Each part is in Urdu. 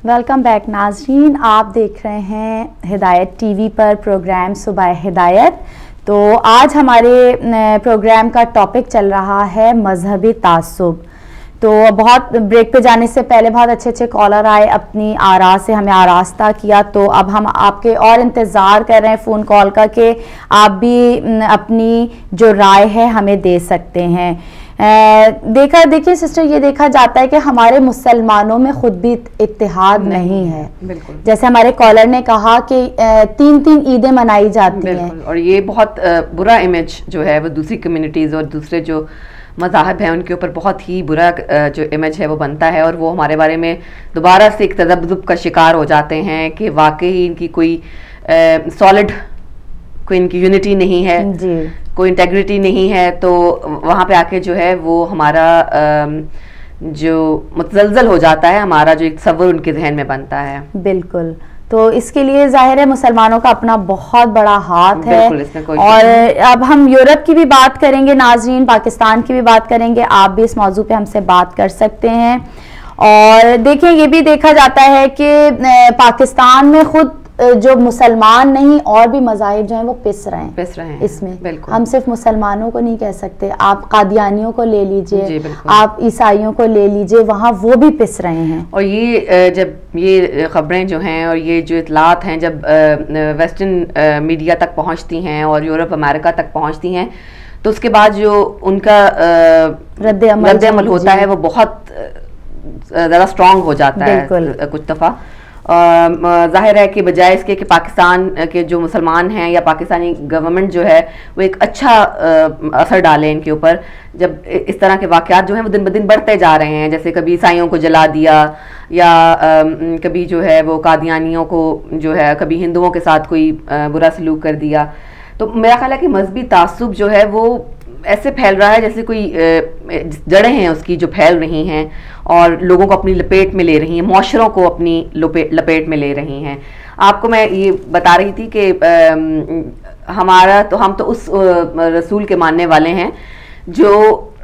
ویلکم بیک ناظرین، آپ دیکھ رہے ہیں ہدایت ٹی وی پر پروگرام صبح ہدایت. تو آج ہمارے پروگرام کا ٹاپک چل رہا ہے مذہبی تعصب. تو بہت بریک پہ جانے سے پہلے بہت اچھے اچھے کالر آئے، اپنی آراء سے ہمیں آراستہ کیا. تو اب ہم آپ کے اور انتظار کر رہے ہیں فون کال کا کہ آپ بھی اپنی جو رائے ہے ہمیں دے سکتے ہیں. دیکھیے سسٹر، یہ دیکھا جاتا ہے کہ ہمارے مسلمانوں میں خود بھی اتحاد نہیں ہے. بالکل، جیسے ہمارے کالر نے کہا کہ تین عیدیں منائی جاتی ہیں، اور یہ بہت برا امیج جو ہے وہ دوسری کمیونٹیز اور دوسرے جو مذاہب ہیں ان کے اوپر بہت ہی برا جو امیج ہے وہ بنتا ہے، اور وہ ہمارے بارے میں دوبارہ سے ایک تذبذب کا شکار ہو جاتے ہیں کہ واقعی ان کی کوئی سالڈ کوئی ان کی یونٹی نہیں ہے، کوئی انٹیگریٹی نہیں ہے. تو وہاں پہ آ کے جو ہے وہ ہمارا جو متزلزل ہو جاتا ہے، ہمارا جو ایک تصور ان کے ذہن میں بنتا ہے. بالکل. تو اس کے لیے ظاہر ہے مسلمانوں کا اپنا بہت بڑا ہاتھ ہے. اور اب ہم یورپ کی بھی بات کریں گے ناظرین، پاکستان کی بھی بات کریں گے. آپ بھی اس موضوع پہ ہم سے بات کر سکتے ہیں. اور دیکھیں، یہ بھی دیکھا جاتا ہے کہ پاکستان میں خود جو مسلمان نہیں اور بھی مذاہب جو ہیں وہ پس رہے ہیں اس میں. ہم صرف مسلمانوں کو نہیں کہہ سکتے، آپ قادیانیوں کو لے لیجئے، آپ عیسائیوں کو لے لیجئے، وہاں وہ بھی پس رہے ہیں. اور یہ جب یہ خبریں جو ہیں اور یہ جو اطلاعات ہیں جب ویسٹرن میڈیا تک پہنچتی ہیں اور یورپ امریکہ تک پہنچتی ہیں، تو اس کے بعد جو ان کا رد عمل ہوتا ہے وہ بہت زیادہ اسٹرانگ ہو جاتا ہے کچھ دفعہ. ظاہر ہے کہ بجائے اس کے کہ پاکستان کے جو مسلمان ہیں یا پاکستانی گورنمنٹ جو ہے وہ ایک اچھا اثر ڈالے ان کے اوپر، جب اس طرح کے واقعات جو ہیں وہ دن بدن بڑھتے جا رہے ہیں، جیسے کبھی عیسائیوں کو جلا دیا یا کبھی جو ہے وہ قادیانیوں کو جو ہے کبھی ہندوؤں کے ساتھ کوئی برا سلوک کر دیا. تو میرا خیال ہے کہ مذہبی تعصب جو ہے وہ ایسے پھیل رہا ہے جیسے کوئی جڑیں ہیں اس کی جو پھیل رہی ہیں اور لوگوں کو اپنی لپیٹ میں لے رہی ہیں، معاشروں کو اپنی لپیٹ میں لے رہی ہیں. آپ کو میں یہ بتا رہی تھی کہ ہم تو اس رسول کے ماننے والے ہیں جو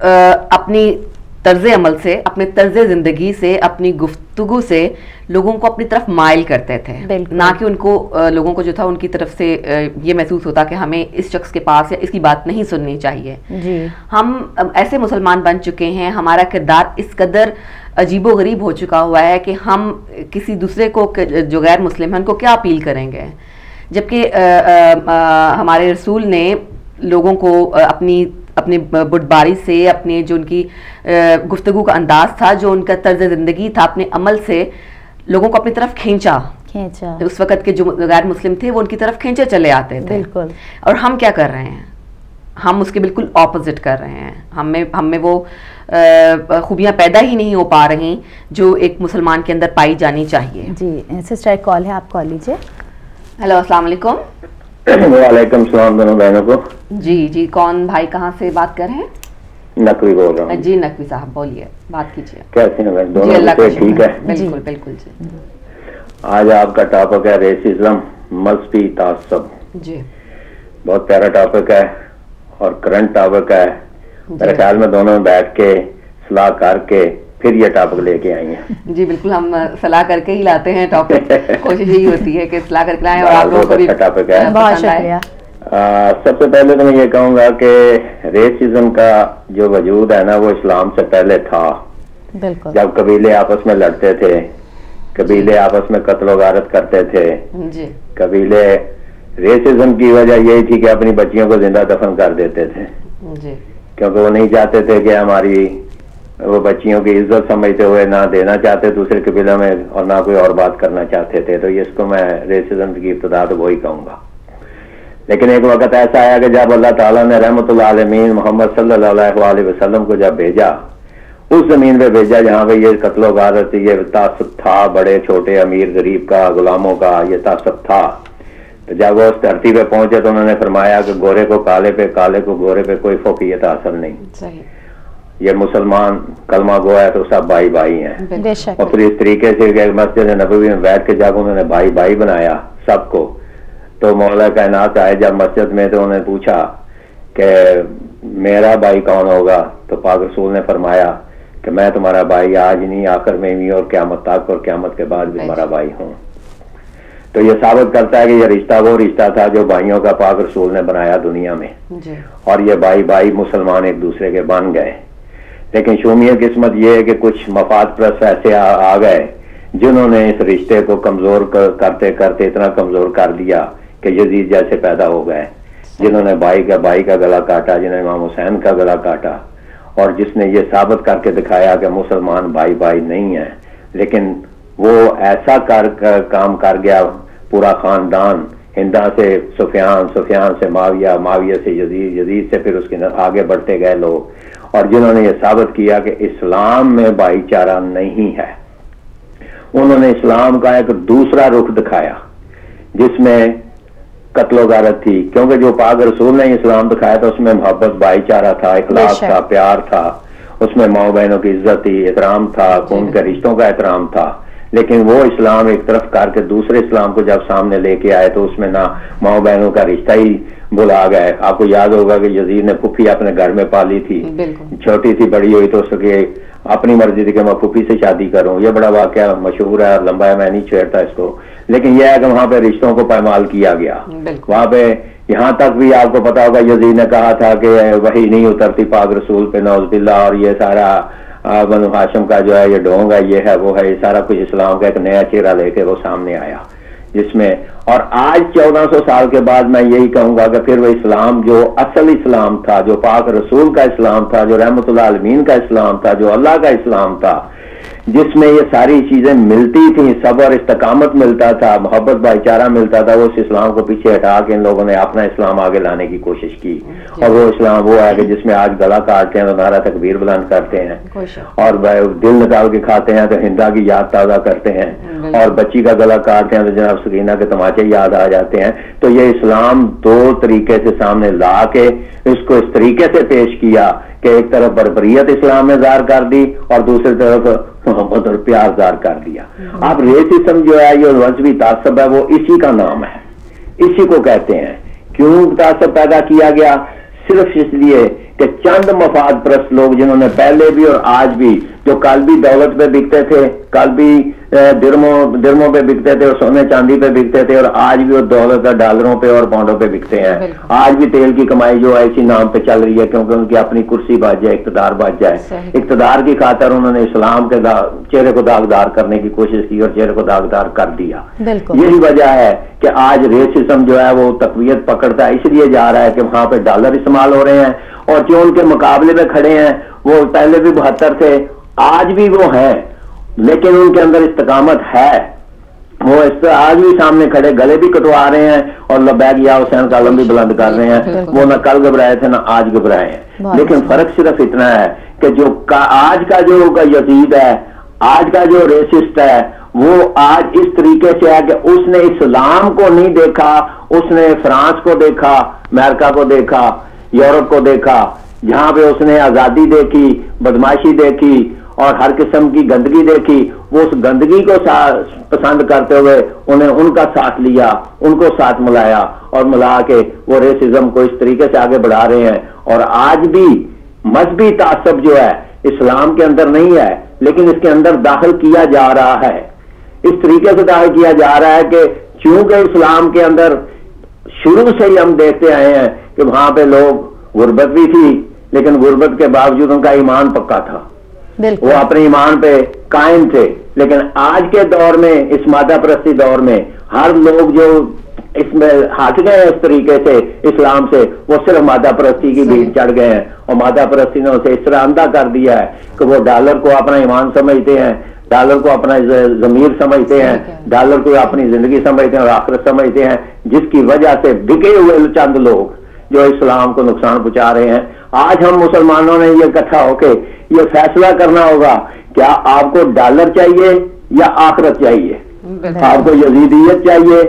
اپنی طرز عمل سے، اپنے طرز زندگی سے، اپنی گفتگو سے لوگوں کو اپنی طرف مائل کرتے تھے، نہ کہ ان کو لوگوں کو جو تھا ان کی طرف سے یہ محسوس ہوتا کہ ہمیں اس شخص کے پاس یا اس کی بات نہیں سننی چاہیے. ہم ایسے مسلمان بن چکے ہیں، ہمارا کردار اس قدر عجیب و غریب ہو چکا ہوا ہے کہ ہم کسی دوسرے کو جو غیر مسلم ہیں ان کو کیا اپیل کریں گے، جبکہ ہمارے رسول نے لوگوں کو اپنی بردباری سے، اپنے جو ان کی گفتگو کا انداز تھا، جو ان کا طرز زندگی تھا، اپنے عمل سے لوگوں کو اپنی طرف کھینچا. اس وقت کے جو غیر مسلم تھے وہ ان کی طرف کھینچے چلے آتے تھے. اور ہم کیا کر رہے ہیں؟ ہم اس کے بالکل اپوزٹ کر رہے ہیں. ہم میں وہ خوبیاں پیدا ہی نہیں ہو پا رہی جو ایک مسلمان کے اندر پائی جانی چاہیے. جی سسٹر ایک کال ہے، آپ کال لیجیے. ہیلو، السلام علیکم. وعلیکم السلام دونوں بہنوں کو. جی کون بھائی کہاں سے بات کر رہے ہیں؟ نقوی بول رہا ہوں. جی نقوی صاحب بولیے، بات کیجیے. کیسے ہیں بھائی؟ دونوں ٹھیک ہے؟ بالکل جی. آج آپ کا ٹاپک ہے ریسزم، مذہبی تعصب. جی بہت پیارا ٹاپک ہے اور کرنٹ ٹاپک ہے. میرے خیال میں دونوں بیٹھ کے صلاح کر کے پھر یہ ٹاپک لے کے آئی ہیں. جی بالکل، ہم صلاح کر کے ہی لاتے ہیں ٹاپک. کوشش یہی ہوتی ہے کہ صلاح کر کے لائیں اور آپ لوگوں کو بھی ٹاپک ہے. بہت شکریہ. سب سے پہلے تو میں یہ کہوں گا کہ ریسزم کا جو وجود ہے نا وہ اسلام سے پہلے تھا. جب قبیلے آپس میں لڑتے تھے، قبیلے آپس میں قتل و غارت کرتے تھے، قبیلے ریسزم کی وجہ یہی تھی کہ اپنی بچیوں کو زندہ دفن کر دیتے تھے، کیونکہ وہ نہیں چاہتے تھے کہ ہماری وہ بچیوں کی عزت سمجھتے ہوئے نہ دینا چاہتے دوسرے قبیلوں میں اور نہ کوئی اور بات کرنا چاہتے تھے. تو اس کو میں ریسزم کی ابتدا تو وہی کہوں گا. لیکن ایک وقت ایسا آیا کہ جب اللہ تعالیٰ نے رحمت اللہ عالمین محمد صلی اللہ علیہ وسلم کو جب بھیجا، اس زمین پہ بھیجا جہاں پہ یہ قتل و غارت، یہ تعصب تھا، بڑے چھوٹے امیر غریب کا، غلاموں کا یہ تعصب تھا. تو جب وہ اس دھرتی پہ پہنچے تو انہوں نے فرمایا کہ گورے کو کالے پہ، کالے کو گورے پہ کوئی فوقیت حاصل نہیں. یہ مسلمان کلمہ گو ہے تو سب بھائی بھائی ہیں. اور پھر اس طریقے سے مسجد نبوی میں بیٹھ کے جب انہوں نے بھائی بھائی بنایا سب کو، تو مولا کائنات آئے جب مسجد میں تو انہوں نے پوچھا کہ میرا بھائی کون ہوگا؟ تو پاک رسول نے فرمایا کہ میں تمہارا بھائی آج نہیں آخر میں بھی اور قیامت تک اور قیامت کے بعد بھی تمہارا بھائی ہوں. تو یہ ثابت کرتا ہے کہ یہ رشتہ وہ رشتہ تھا جو بھائیوں کا پاک رسول نے بنایا دنیا میں, اور یہ بھائی مسلمان ایک دوسرے کے بن گئے. لیکن شومیت قسمت یہ ہے کہ کچھ مفاد پرست ایسے آ گئے جنہوں نے اس رشتے کو کمزور کرتے کرتے اتنا کمزور کر دیا کہ یزید جیسے پیدا ہو گئے, جنہوں نے بھائی کا گلا کاٹا, جنہوں نے امام حسین کا گلا کاٹا, اور جس نے یہ ثابت کر کے دکھایا کہ مسلمان بھائی نہیں ہیں. لیکن وہ ایسا کام کر گیا, پورا خاندان, ہندا سے سفیان سے معاویہ سے یزید سے پھر اس کے آگے بڑھتے گئے لوگ, اور جنہوں نے یہ ثابت کیا کہ اسلام میں بھائی چارہ نہیں ہے. انہوں نے اسلام کا ایک دوسرا رخ دکھایا جس میں قتل و غارت تھی, کیونکہ جو پاک رسول نے اسلام دکھایا تھا اس میں محبت, بھائی چارہ تھا, اخلاص تھا, پیار تھا, اس میں ماؤں بہنوں کی عزت تھی, احترام تھا, خون کے رشتوں کا احترام تھا. لیکن وہ اسلام ایک طرف کر کے دوسرے اسلام کو جب سامنے لے کے آئے تو اس میں نہ ماؤں بہنوں کا رشتہ ہی بلا گئے. آپ کو یاد ہوگا کہ یزید نے پھوپھی اپنے گھر میں پالی تھی, چھوٹی تھی, بڑی ہوئی تو اس کے اپنی مرضی تھی کہ میں پھوپھی سے شادی کروں. یہ بڑا واقعہ مشہور ہے اور لمبا ہے, میں نہیں چھیڑتا اس کو. لیکن یہ ہے کہ وہاں پہ رشتوں کو پائمال کیا گیا. وہاں پہ یہاں تک بھی آپ کو پتا ہوگا یزید نے کہا تھا کہ وہی نہیں اترتی پاک رسول پہ, نعوذ باللہ, اور یہ سارا بنو ہاشم کا جو ہے یہ ڈھونگ ہے, یہ ہے وہ ہے, یہ سارا کچھ اسلام کا ایک نیا چہرہ لے کے وہ سامنے آیا جس میں. اور آج 1400 سال کے بعد میں یہی کہوں گا کہ پھر وہ اسلام جو اصل اسلام تھا, جو پاک رسول کا اسلام تھا, جو رحمت اللہ عالمین کا اسلام تھا, جو اللہ کا اسلام تھا, جس میں یہ ساری چیزیں ملتی تھیں, صبر استقامت ملتا تھا, محبت بھائی چارہ ملتا تھا, وہ اس اسلام کو پیچھے ہٹا کے ان لوگوں نے اپنا اسلام آگے لانے کی کوشش کی. اور وہ اسلام وہ ہے کہ جس میں آج گلا کاٹتے ہیں تو نعرہ تکبیر بلند کرتے ہیں, اور دل نکال کے کھاتے ہیں تو ہندا کی یاد تازہ کرتے ہیں, اور بچی کا گلا کاٹتے ہیں تو جناب سکینہ کے تماچے یاد آ جاتے ہیں. تو یہ اسلام دو طریقے سے سامنے لا کے اس کو اس طریقے سے پیش کیا کہ ایک طرف بربریت اسلام میں ظاہر کر دی اور دوسری طرف محبت اور پیار ظاہر کر دیا. اب ریسزم جو ہے یہ مذہبی تعصب ہے, وہ اسی کا نام ہے, اسی کو کہتے ہیں. کیوں تعصب پیدا کیا گیا؟ صرف اس لیے کہ چند مفاد پرست لوگ جنہوں نے پہلے بھی اور آج بھی, جو کل بھی دولت پہ بکتے تھے, کل بھی درموں پہ بکتے تھے اور سونے چاندی پہ بکتے تھے, اور آج بھی وہ دولت ڈالروں پہ اور پاؤنڈوں پہ بکتے ہیں. آج بھی تیل کی کمائی جو ہے اسی نام پہ چل رہی ہے, کیونکہ ان کی اپنی کرسی بچ جائے, اقتدار بچ جائے. اقتدار کی خاطر انہوں نے اسلام کے چہرے کو داغدار کرنے کی کوشش کی اور چہرے کو داغدار کر دیا. یہی وجہ ہے کہ آج ریسزم جو ہے وہ تقویت پکڑتا ہے, اس لیے جا رہا ہے کہ وہاں پہ ڈالر استعمال ہو رہے ہیں, اور جو ان کے مقابلے میں کھڑے ہیں وہ پہلے بھی 72 تھے, آج بھی وہ ہیں, لیکن ان کے اندر استقامت ہے. وہ آج بھی سامنے کھڑے گلے بھی کٹوا رہے ہیں اور لبیک یا حسین کا علم بھی بلند کر رہے ہیں. وہ نہ کل گھبرائے تھے نہ آج گھبرائے ہیں. لیکن فرق صرف اتنا ہے کہ جو آج کا جو یزید ہے, آج کا جو ریسسٹ ہے, وہ آج اس طریقے سے ہے کہ اس نے اسلام کو نہیں دیکھا, اس نے فرانس کو دیکھا, امریکہ کو دیکھا, یورپ کو دیکھا, جہاں پہ اس نے آزادی دیکھی, بدماشی دیکھی اور ہر قسم کی گندگی دیکھی. وہ اس گندگی کو پسند کرتے ہوئے انہیں ان کا ساتھ لیا, ان کو ساتھ ملایا, اور ملا کے وہ ریسزم کو اس طریقے سے آگے بڑھا رہے ہیں. اور آج بھی مذہبی تعصب جو ہے اسلام کے اندر نہیں ہے, لیکن اس کے اندر داخل کیا جا رہا ہے. اس طریقے سے داخل کیا جا رہا ہے کہ چونکہ اسلام کے اندر شروع سے ہی ہم دیکھتے آئے ہیں کہ وہاں پہ لوگ غربت بھی تھی, لیکن غربت کے باوجود ان کا ایمان پکا تھا, وہ اپنے ایمان پہ قائم تھے. لیکن آج کے دور میں, اس مادہ پرستی دور میں, ہر لوگ جو اس میں ہٹ گئے ہیں اس طریقے سے اسلام سے, وہ صرف مادہ پرستی کی بھیڑ چڑھ گئے ہیں, اور مادہ پرستی نے اسے اس طرح اندھا کر دیا ہے کہ وہ ڈالر کو اپنا ایمان سمجھتے ہیں, ڈالر کو اپنا ضمیر سمجھتے ہیں, ڈالر کو اپنی زندگی سمجھتے ہیں اور آخرت سمجھتے ہیں, جس کی وجہ سے بکے ہوئے چند لوگ جو اسلام کو نقصان پہنچا رہے ہیں. آج ہم مسلمانوں نے یہ اکٹھا ہو کے یہ فیصلہ کرنا ہوگا, کیا آپ کو ڈالر چاہیے یا آخرت چاہیے, آپ کو یزیدیت چاہیے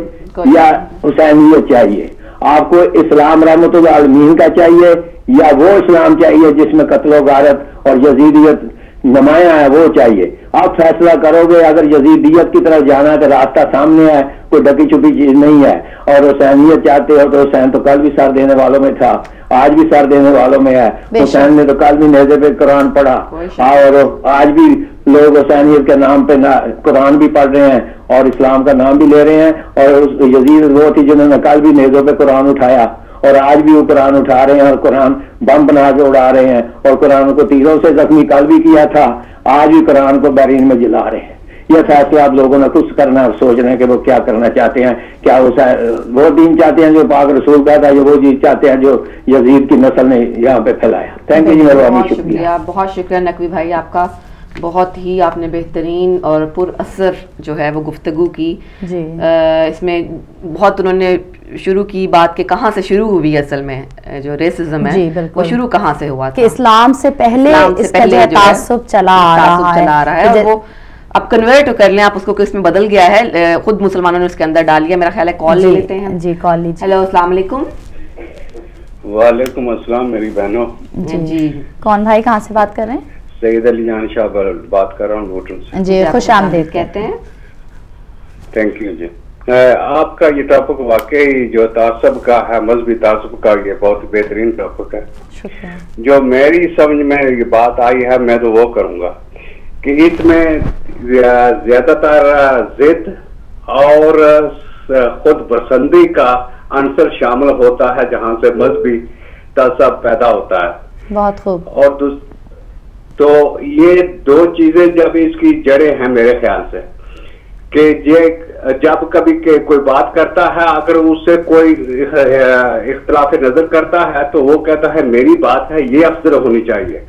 یا حسینیت چاہیے, آپ کو اسلام رحمت اللہ عالمین کا چاہیے یا وہ اسلام چاہیے جس میں قتل و غارت اور یزیدیت نمایاں ہے وہ چاہیے. آپ فیصلہ کرو گے. اگر یزیدیت کی طرف جانا ہے تو راستہ سامنے ہے, کوئی ڈکی چھپی چیز نہیں ہے. اور حسینیت چاہتے ہو تو حسین تو کل بھی سر دینے والوں میں تھا, آج بھی سر دینے والوں میں ہے. حسین نے تو کل بھی نیزے پہ قرآن پڑھا, اور آج بھی لوگ حسینیت کے نام پہ قرآن بھی پڑھ رہے ہیں اور اسلام کا نام بھی لے رہے ہیں. اور یزید وہ تھی جنہوں نے کل بھی نیزوں پہ قرآن اٹھایا, اور آج بھی وہ قرآن اٹھا رہے ہیں, اور قرآن بم بنا کے اڑا رہے ہیں, اور قرآن کو تیروں سے زخمی کل بھی کیا تھا, آج بھی قرآن کو بیرین میں جلا رہے ہیں. یہ فیصلہ آپ لوگوں نے خود کرنا ہے, سوچ رہے ہیں کہ وہ کیا کرنا چاہتے ہیں. کیا وہ دین چاہتے ہیں جو پاک رسول کا تھا, جو وہ چیز چاہتے ہیں جو یزید کی نسل نے یہاں پہ پھیلایا. تھینک یو جی, مہربانی, شکریہ. بہت شکریہ نقوی بھائی آپ کا. بہت ہی آپ نے بہترین اور پر اثر جو ہے وہ گفتگو کی. اس میں بہت انہوں نے شروع کی بات کہ کہاں سے شروع ہوئی اصل میں جو ریسزم ہے وہ شروع کہاں سے ہوا تھا, کہ اسلام سے پہلے اس کا جو تعصب چلا آ رہا ہے, اور وہ اب کنورٹ کر لیں آپ اس کو کہ اس میں بدل گیا ہے, خود مسلمانوں نے اس کے اندر ڈال لیا. میرا خیال ہے کال لے لیتے ہیں. جی کال لیجیے. ہیلو, السلام علیکم. وعلیکم السلام میری بہنوں. جی کون بھائی, کہاں سے بات کر رہے ہیں؟ سید علی جان شاہ بات کر رہا ہوں ووٹر سے. جی خوش آمدید کہتے ہیں. تھینک یو جی. آپ کا یہ ٹاپک واقعی جو تعصب کا ہے, مذہبی تعصب کا, یہ بہت بہترین ٹاپک ہے. جو میری سمجھ میں یہ بات آئی ہے میں تو وہ کروں گا کہ اس میں زیادہ تر ضد اور خود پسندی کا عنصر شامل ہوتا ہے, جہاں سے مذہبی تعصب پیدا ہوتا ہے. بہت خوب. اور تو یہ دو چیزیں جب اس کی جڑیں ہیں میرے خیال سے, کہ یہ جب کبھی کوئی بات کرتا ہے, اگر اس سے کوئی اختلاف نظر کرتا ہے تو وہ کہتا ہے میری بات ہے یہ افضل ہونی چاہیے.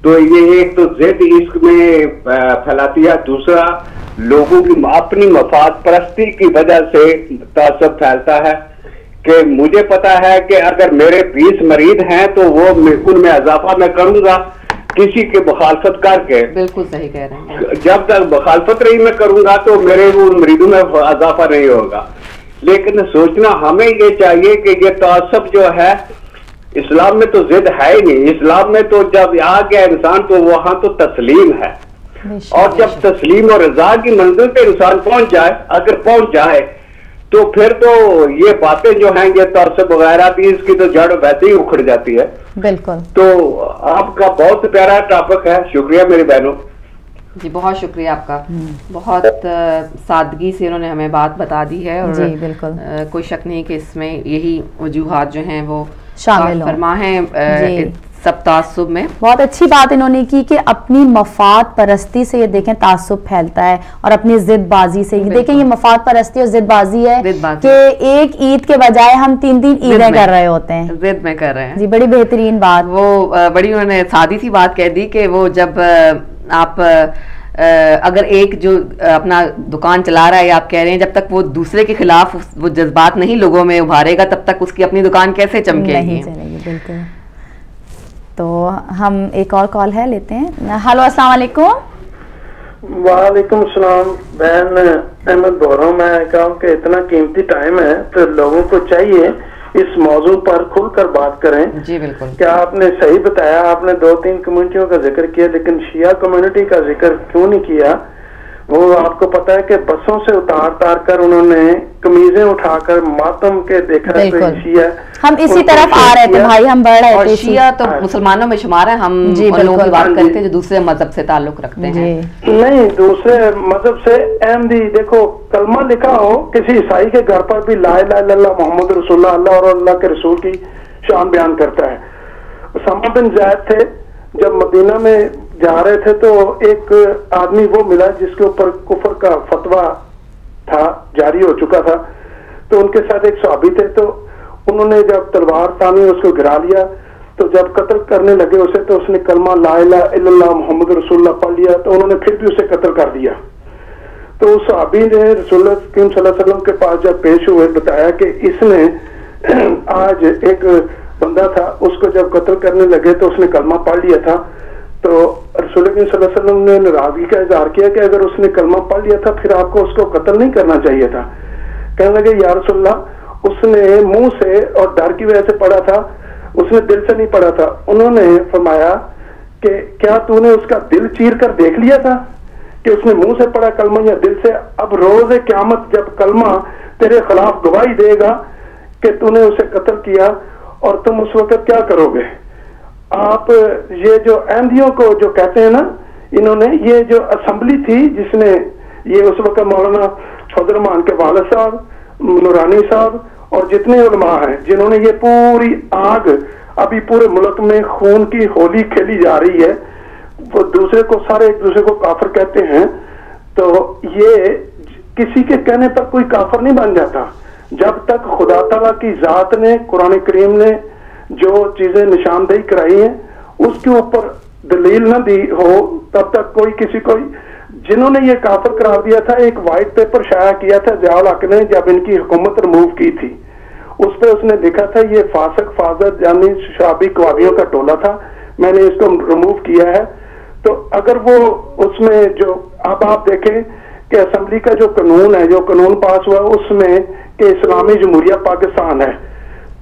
تو یہ ایک تو ضد اس میں پھیلاتی ہے. دوسرا لوگوں کی اپنی مفاد پرستی کی وجہ سے تعصب پھیلتا ہے کہ مجھے پتا ہے کہ اگر میرے 20 مرید ہیں تو وہ ان میں اضافہ میں کروں گا کسی کے مخالفت کر کے. بالکل صحیح کہہ رہے ہیں. جب تک مخالفت نہیں میں کروں گا تو میرے مریدوں میں اضافہ نہیں ہوگا. لیکن سوچنا ہمیں یہ چاہیے کہ یہ تعصب جو ہے اسلام میں تو ضد ہے ہی نہیں. اسلام میں تو جب آ گیا انسان تو وہاں تو تسلیم ہے, اور جب تسلیم اور رضا کی منزل پہ انسان پہنچ جائے, اگر پہنچ جائے تو پھر تو یہ باتیں جو ہیں یہ تعصب وغیرہ بھی اس کی تو جڑ ویسے ہی اکھڑ جاتی ہے. بالکل. تو آپ کا بہت پیارا ٹاپک ہے. شکریہ میری بہنوں. جی بہت شکریہ آپ کا. بہت سادگی سے انہوں نے ہمیں بات بتا دی ہے, اور جی بالکل کوئی شک نہیں کہ اس میں یہی وجوہات جو ہیں وہ شامل فرما ہیں سب تعصب میں. بہت اچھی بات انہوں نے کی کہ اپنی مفاد پرستی سے یہ دیکھیں تعصب پھیلتا ہے, اور اپنی ضد بازی سے یہ دیکھیں یہ مفاد پرستی اور ضد بازی ہے کہ ایک عید کے بجائے ہم 3 عیدیں کر رہے ہوتے ہیں, ضد میں کر رہے ہیں. جی بڑی بہترین بات. وہ بڑی انہوں نے سادی سی بات کہہ دی کہ وہ جب آپ اگر ایک جو اپنا دکان چلا رہا ہے, آپ کہہ رہے ہیں جب تک وہ دوسرے کے خلاف وہ جذبات نہیں لوگوں میں ابھارے گا تب تک اس کی اپنی دکان کیسے چمکے گی. بالکل. تو ہم ایک اور کال ہے لیتے ہیں. ہلو, السلام علیکم. وعلیکم السلام. بہن احمد بول رہا ہوں. میں کہا کہ اتنا قیمتی ٹائم ہے تو لوگوں کو چاہیے اس موضوع پر کھل کر بات کریں. جی بالکل. کیا آپ نے صحیح بتایا, آپ نے 2-3 کمیونٹیوں کا ذکر کیا, لیکن شیعہ کمیونٹی کا ذکر کیوں نہیں کیا؟ وہ آپ کو پتا ہے کہ بسوں سے اتار کر انہوں نے قمیضیں اٹھا کر ماتم کے دیکھا. ہم اسی طرف آ رہے تھے بھائی, ہم بڑھ رہے تھے. شیعہ تو مسلمانوں میں شمار ہے, ہم ان لوگوں کی بات کرتے ہیں جو دوسرے مذہب سے تعلق رکھتے ہیں. نہیں, دوسرے مذہب سے احمدی. دیکھو کلمہ لکھا ہو کسی عیسائی کے گھر پر بھی لا الہ الا اللہ محمد رسول اللہ, اللہ اور اللہ کے رسول کی شان بیان کرتا ہے. اسامہ بن زید تھے, جب مدینہ میں جا رہے تھے تو ایک آدمی وہ ملا جس کے اوپر کفر کا فتویٰ تھا, جاری ہو چکا تھا. تو ان کے ساتھ ایک صحابی تھے, تو انہوں نے جب تلوار تانی اس کو گرا لیا, تو جب قتل کرنے لگے اسے تو اس نے کلمہ لا الہ الا اللہ محمد رسول اللہ پڑھ لیا, تو انہوں نے پھر بھی اسے قتل کر دیا. تو اس صحابی نے رسول اللہ صلی اللہ علیہ وسلم کے پاس جب پیش ہوئے بتایا کہ اس نے آج ایک بندہ تھا, اس کو جب قتل کرنے لگے تو اس نے کلمہ پڑھ لیا تھا. تو رسول اللہ صلی اللہ علیہ وسلم نے ناراضگی کا اظہار کیا کہ اگر اس نے کلمہ پڑھ لیا تھا پھر آپ کو اس کو قتل نہیں کرنا چاہیے تھا. کہنے لگے یا رسول اللہ اس نے منہ سے اور ڈر کی وجہ سے پڑھا تھا, اس نے دل سے نہیں پڑھا تھا. انہوں نے فرمایا کہ کیا تو نے اس کا دل چیر کر دیکھ لیا تھا کہ اس نے منہ سے پڑھا کلمہ یا دل سے؟ اب روز قیامت جب کلمہ تیرے خلاف گواہی دے گا کہ تو نے اسے قتل کیا، اور تم اس وقت کیا کرو گے؟ آپ یہ جو احمدیوں کو جو کہتے ہیں نا، انہوں نے یہ جو اسمبلی تھی جس نے یہ اس وقت مولانا فضل الرحمان کے والد صاحب، نورانی صاحب اور جتنے علماء ہیں جنہوں نے یہ پوری آگ ابھی پورے ملک میں خون کی ہولی کھیلی جا رہی ہے، وہ دوسرے کو سارے ایک دوسرے کو کافر کہتے ہیں، تو یہ کسی کے کہنے پر کوئی کافر نہیں بن جاتا جب تک خدا تعالیٰ کی ذات نے، قرآن کریم نے جو چیزیں نشاندہی کرائی ہیں اس کے اوپر دلیل نہ دی ہو، تب تک کوئی کسی کو. جنہوں نے یہ کافر قرار دیا تھا، ایک وائٹ پیپر شائع کیا تھا ضیاء الحق نے جب ان کی حکومت ریموو کی تھی، اس پہ اس نے لکھا تھا یہ فاسق فاجر یعنی شرابی کبابیوں کا ٹولہ تھا، میں نے اس کو ریموو کیا ہے. تو اگر وہ اس میں جو اب آپ دیکھیں کہ اسمبلی کا جو قانون ہے، جو قانون پاس ہوا اس میں کہ اسلامی جمہوریہ پاکستان ہے،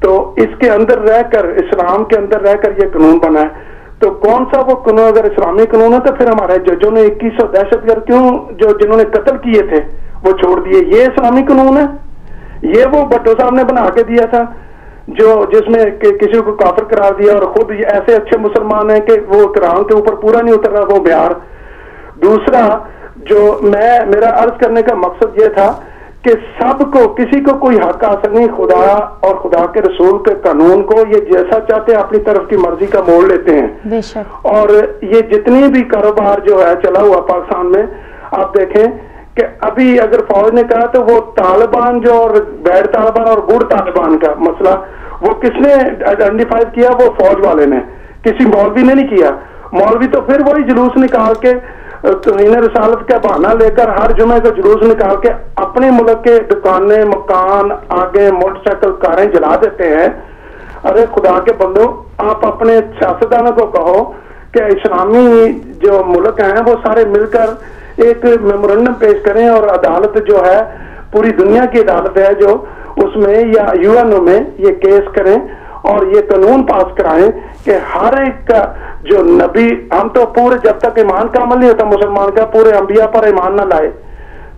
تو اس کے اندر رہ کر، اسلام کے اندر رہ کر یہ قانون بنا ہے. تو کون سا وہ قانون؟ اگر اسلامی قانون ہے تو پھر ہمارے ججوں نے 2100 دہشت گرد کیوں جو جنہوں نے قتل کیے تھے وہ چھوڑ دیے؟ یہ اسلامی قانون ہے؟ یہ وہ بھٹو صاحب نے بنا کے دیا تھا جو جس میں کسی کو کافر قرار دیا، اور خود ایسے اچھے مسلمان ہیں کہ وہ قرآن کے اوپر پورا نہیں اتر رہا وہ بہار. دوسرا جو میرا عرض کرنے کا مقصد یہ تھا کہ سب کو، کسی کو کوئی حق حاصل نہیں، خدا اور خدا کے رسول کے قانون کو یہ جیسا چاہتے ہیں اپنی طرف کی مرضی کا موڑ لیتے ہیں. بے شک. اور یہ جتنی بھی کاروبار جو ہے چلا ہوا پاکستان میں، آپ دیکھیں کہ ابھی اگر فوج نے کہا تو وہ طالبان جو اور بیڈ طالبان اور گڈ طالبان کا مسئلہ وہ کس نے آئیڈینٹیفائی کیا؟ وہ فوج والے نے، کسی مولوی نے نہیں کیا. مولوی تو پھر وہی جلوس نکال کے توہین رسالت کا بہانہ لے کر ہر جمعے کا جلوس نکال کے اپنے ملک کے دکانیں، مکان، آگے موٹر سائیکل، کاریں جلا دیتے ہیں. ارے خدا کے بندو، آپ اپنے سیاستدانوں کو کہو کہ اسلامی جو ملک ہیں وہ سارے مل کر ایک میمورنڈم پیش کریں، اور عدالت جو ہے پوری دنیا کی عدالت ہے جو اس میں یا UN میں یہ کیس کریں اور یہ قانون پاس کرائیں کہ ہر ایک کا جو نبی، ہم تو پورے جب تک ایمان کا عمل نہیں ہوتا مسلمان کا، پورے انبیاء پر ایمان نہ لائے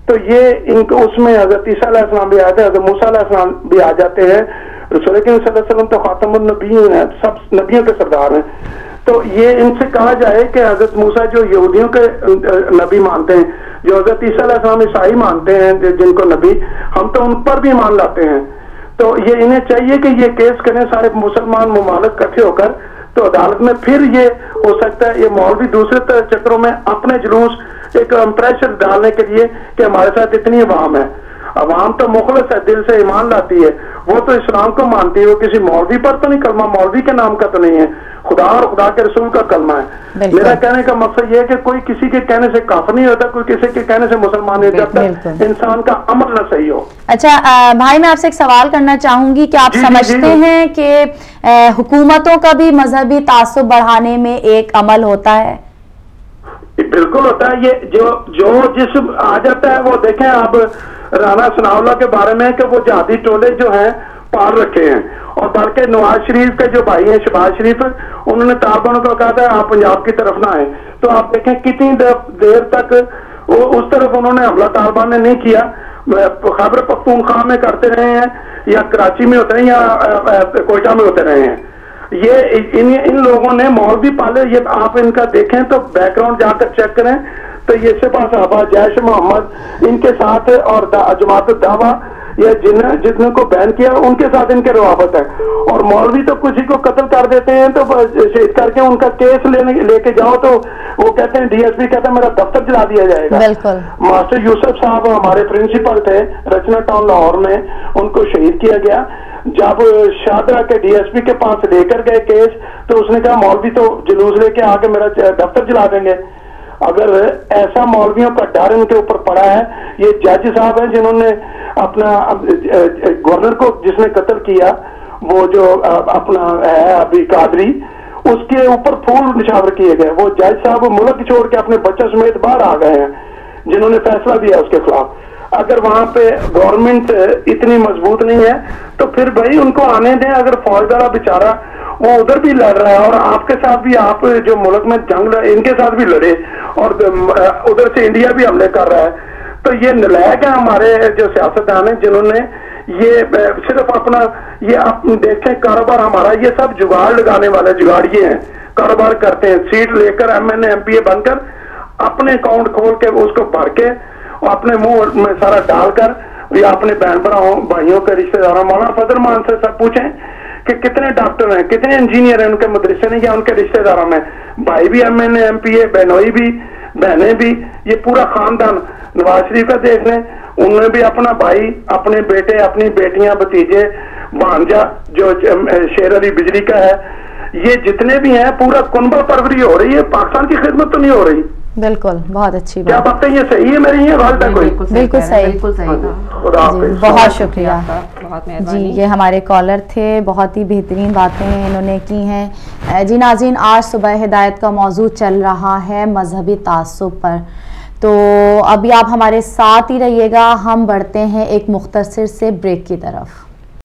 تو یہ ان کو اس میں حضرت عیسیٰ علیہ السلام بھی آئے تھے، حضرت موسیٰ علیہ السلام بھی آ جاتے ہیں، رسول اکرم صلی اللہ علیہ وسلم تو خاتم النبیین ہیں، سب نبیوں کے سردار ہیں. تو یہ ان سے کہا جائے کہ حضرت موسیٰ جو یہودیوں کے نبی مانتے ہیں، جو حضرت عیسیٰ علیہ السلام عیسائی مانتے ہیں جن کو نبی، ہم تو ان پر بھی ایمان لاتے ہیں. تو یہ انہیں چاہیے کہ یہ کیس کریں سارے مسلمان ممالک اکٹھے ہو کر، تو عدالت میں پھر یہ ہو سکتا ہے. یہ مولوی دوسرے چکروں میں اپنے جلوس ایک امپریشر ڈالنے کے لیے کہ ہمارے ساتھ اتنی عوام ہے، عوام تو مخلص ہے، دل سے ایمان لاتی ہے، وہ تو اسلام کو مانتی ہے، وہ کسی مولوی پر تو نہیں، کلمہ مولوی کے نام کا تو نہیں ہے، خدا اور خدا کے رسول کا کلمہ ہے. میرا کہنے کا مقصد یہ ہے کہ کوئی کسی کے کہنے سے کافر نہیں ہوتا، کوئی کسی کے کہنے سے مسلمان نہیں، جب تک انسان کا عمل نہ صحیح ہو. اچھا بھائی، میں آپ سے ایک سوال کرنا چاہوں گی کہ آپ سمجھتے ہیں کہ حکومتوں کا بھی مذہبی تعصب بڑھانے میں ایک عمل ہوتا ہے؟ بالکل ہوتا ہے. یہ جو جسم آ جاتا ہے، وہ دیکھیں آپ رانا ثناء اللہ کے بارے میں کہ وہ جہادی ٹولے جو ہیں پال رکھے ہیں، اور بلکہ نواز شریف کے جو بھائی ہیں شہباز شریف، انہوں نے طالبانوں کو کہا تھا آپ پنجاب کی طرف نہ آئیں. تو آپ دیکھیں کتنی دیر تک اس طرف انہوں نے حملہ طالبان نے نہیں کیا. خیبر پختونخوا میں کرتے رہے ہیں، یا کراچی میں ہوتے ہیں، یا کوئٹہ میں ہوتے رہے ہیں. یہ ان لوگوں نے مولوی پالے. یہ آپ ان کا دیکھیں تو بیک گراؤنڈ جا کر چیک کریں تو یہ سپاہ صحابہ، جیش محمد، ان کے ساتھ اور جماعت الدعوہ یا جن کو بین کیا ان کے ساتھ ان کے روابط ہے. اور مولوی تو کسی کو قتل کر دیتے ہیں تو شہید کر کے ان کا کیس لے کے جاؤ تو وہ کہتے ہیں DSP کہتا ہے میرا دفتر جلا دیا جائے گا. ماسٹر یوسف صاحب ہمارے پرنسپل تھے رچنا ٹاؤن لاہور میں، ان کو شہید کیا گیا. جب شاہدرہ کے DSP کے پاس لے کر گئے کیس تو اس نے کہا مولوی تو جلوس لے کے آگے میرا دفتر جلا دیں گے. اگر ایسا مولویوں کا ڈر ان کے اوپر پڑا ہے، یہ جج صاحب ہیں جنہوں نے اپنا گورنر کو جس نے قتل کیا، وہ جو اپنا ہے ابھی قادری، اس کے اوپر پھول نشاور کیے گئے. وہ جج صاحب ملک چھوڑ کے اپنے بچوں سمیت باہر آ گئے ہیں جنہوں نے فیصلہ دیا اس کے خلاف. اگر وہاں پہ گورنمنٹ اتنی مضبوط نہیں ہے تو پھر بھائی ان کو آنے دیں. اگر فوج والا بیچارہ وہ ادھر بھی لڑ رہا ہے اور آپ کے ساتھ بھی, آپ جو ملک میں جنگ ان کے ساتھ بھی لڑے اور ادھر سے انڈیا بھی حملے کر رہا ہے. تو یہ نلائق ہیں ہمارے جو سیاستدان ہیں جنہوں نے یہ صرف اپنا, یہ آپ دیکھیں کاروبار ہمارا یہ سب جگاڑ لگانے والے جگاڑیے ہیں, کاروبار کرتے ہیں, سیٹ لے کر M N A M P A بن کر اپنے اکاؤنٹ کھول کے اس کو بھر کے اور اپنے منہ میں سارا ڈال کر یا اپنے بہن بھائیوں کے رشتے داروں, مولانا فضل مان سے سب پوچھیں کہ کتنے ڈاکٹر ہیں, کتنے انجینئر ہیں ان کے مدرسے نے یا ان کے رشتے داروں میں, بھائی بھی M N A M P A, بہنوئی بھی, بہنیں بھی, یہ پورا خاندان. نواز شریف کا دیکھ لیں, انہوں نے بھی اپنا بھائی, اپنے بیٹے, اپنی بیٹیاں, بھتیجے, بھانجا جو شیر علی بجلی کا ہے, یہ جتنے بھی ہیں پورا کنبہ پروری ہو رہی ہے, پاکستان کی خدمت تو نہیں ہو رہی. بالکل, بہت اچھی کیا بات ہے, یہ صحیح ہے میری, یہ غلط ہے کوئی؟ بالکل صحیح. خدا حافظ. بہت شکریہ جی, یہ ہمارے کالر تھے, بہت ہی بہترین باتیں انہوں نے کی ہیں. جی ناظرین, آج صبح ہدایت کا موضوع چل رہا ہے مذہبی تعصب پر, تو ابھی آپ ہمارے ساتھ ہی رہیے گا. ہم بڑھتے ہیں ایک مختصر سے بریک کی طرف.